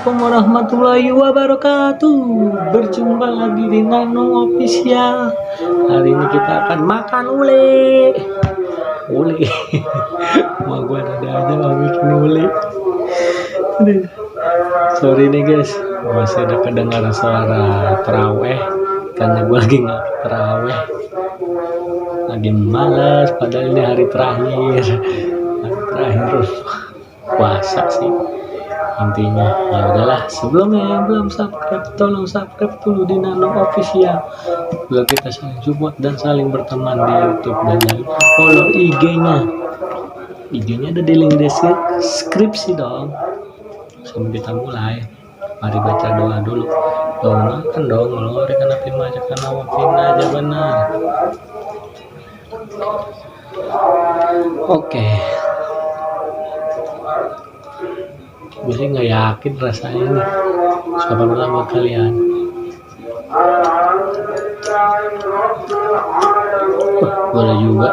Assalamualaikum warahmatullahi wabarakatuh. Berjumpa lagi di Nano Official. Hari ini kita akan makan ule. Mau gua ada aja mau bikin ule. Sorry nih guys, masih ada kedengaran suara terawih karena gua lagi nggak terawih. Lagi malas, padahal ini hari terakhir puasa sih. Intinya ya udahlah, sebelumnya yang belum subscribe tolong subscribe dulu di Nano Official biar kita saling support dan saling berteman di YouTube, dan jangan lupa follow IG-nya ada di link deskripsi dong. Sebelum kita mulai, mari baca doa dulu. Doakan dong melorikan api majakan awapin aja benar. Oke. Gue sih nggak yakin rasanya nih. Siapa pertama kalian? Boleh juga.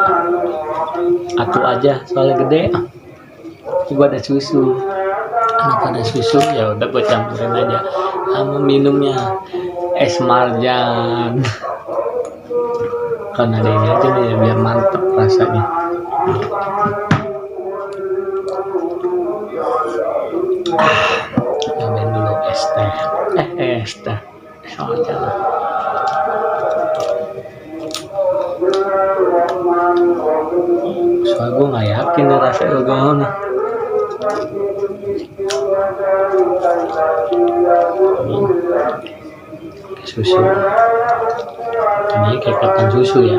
Atu aja soalnya gede. Gue ada susu. Kenapa ada susu? Ya udah gue campurin aja sama minumnya es marjan. Karena ada ini aja nih biar mantep rasanya. Nyobain dulu es teh soalnya gue nggak yakin nih rasanya gimana. Susu ini kayak ketan susu ya,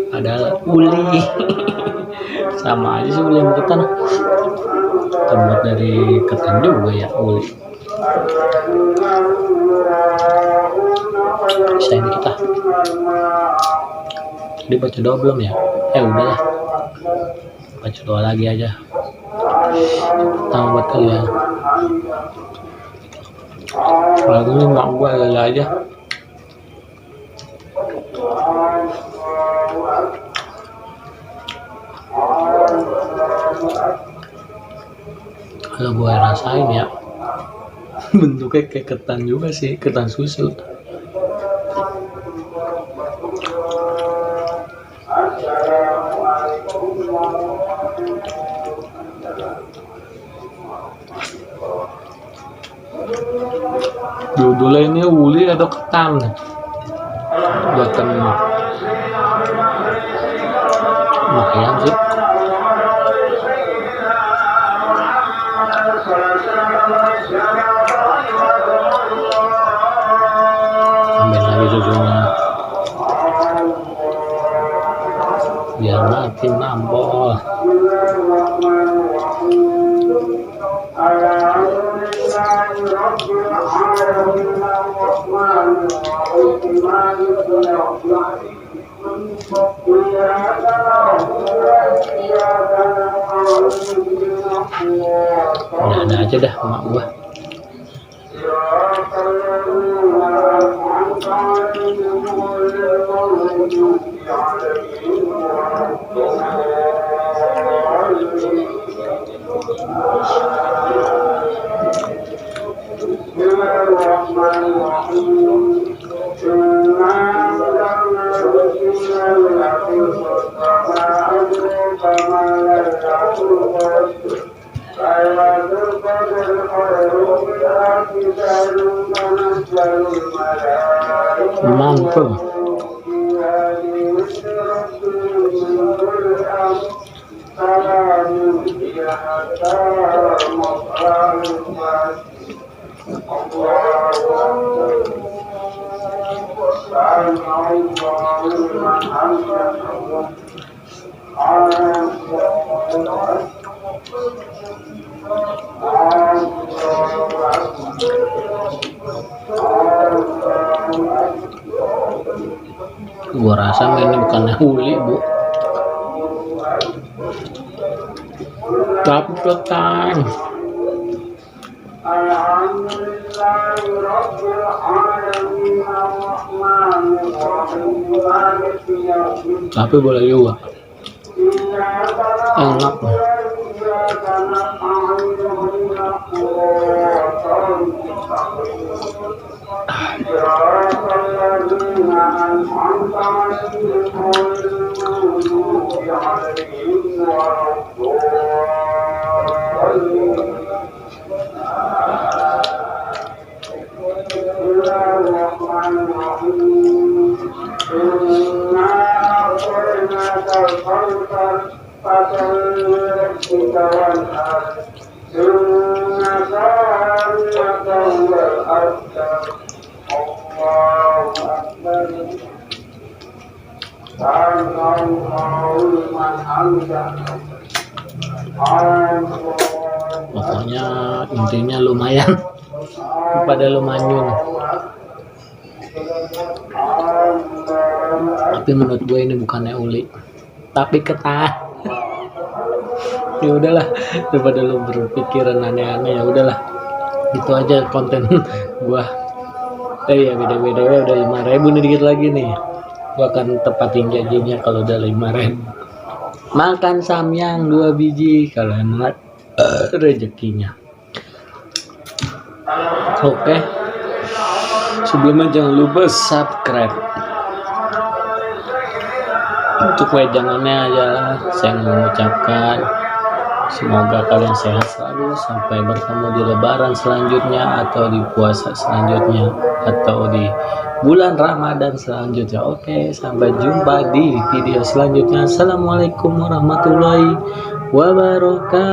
padahal uli. Sama aja sih uli sama ketan, terbuat dari ketan juga ya uli. Bisa ini kita tadi baca doa belum ya? Udahlah, baca doa lagi aja. Pertama buat kalian. Lagu ini mak gua lala aja. Kalau gue rasain ya, bentuknya kayak ketan juga sih, ketan susu. Judulnya ini uli atau ketan buatan emak. Lumayan sih. Ambil lagi susunya biar makin nambah. Ada aja dah emak gua. Mantap. Gua rasa ini bukan uli, Bu, tapi ketan. Tapi boleh juga enak. Pokoknya intinya lumayan pada lumayan, tapi menurut gue ini bukannya uli tapi ketah. Ya udahlah, daripada lu berpikiran aneh-aneh, ya udahlah, itu aja konten gua. Ya beda-beda udah 5.000 nih, dikit lagi nih gua akan tepatin janjinya kalau udah 5.000. Makan samyang 2 biji kalau emang rezekinya. Oke. Sebelumnya jangan lupa subscribe. Untuk wejangannya aja saya mengucapkan semoga kalian sehat selalu sampai bertemu di lebaran selanjutnya, atau di puasa selanjutnya, atau di bulan Ramadan selanjutnya. Oke, sampai jumpa di video selanjutnya. Assalamualaikum warahmatullahi wabarakatuh.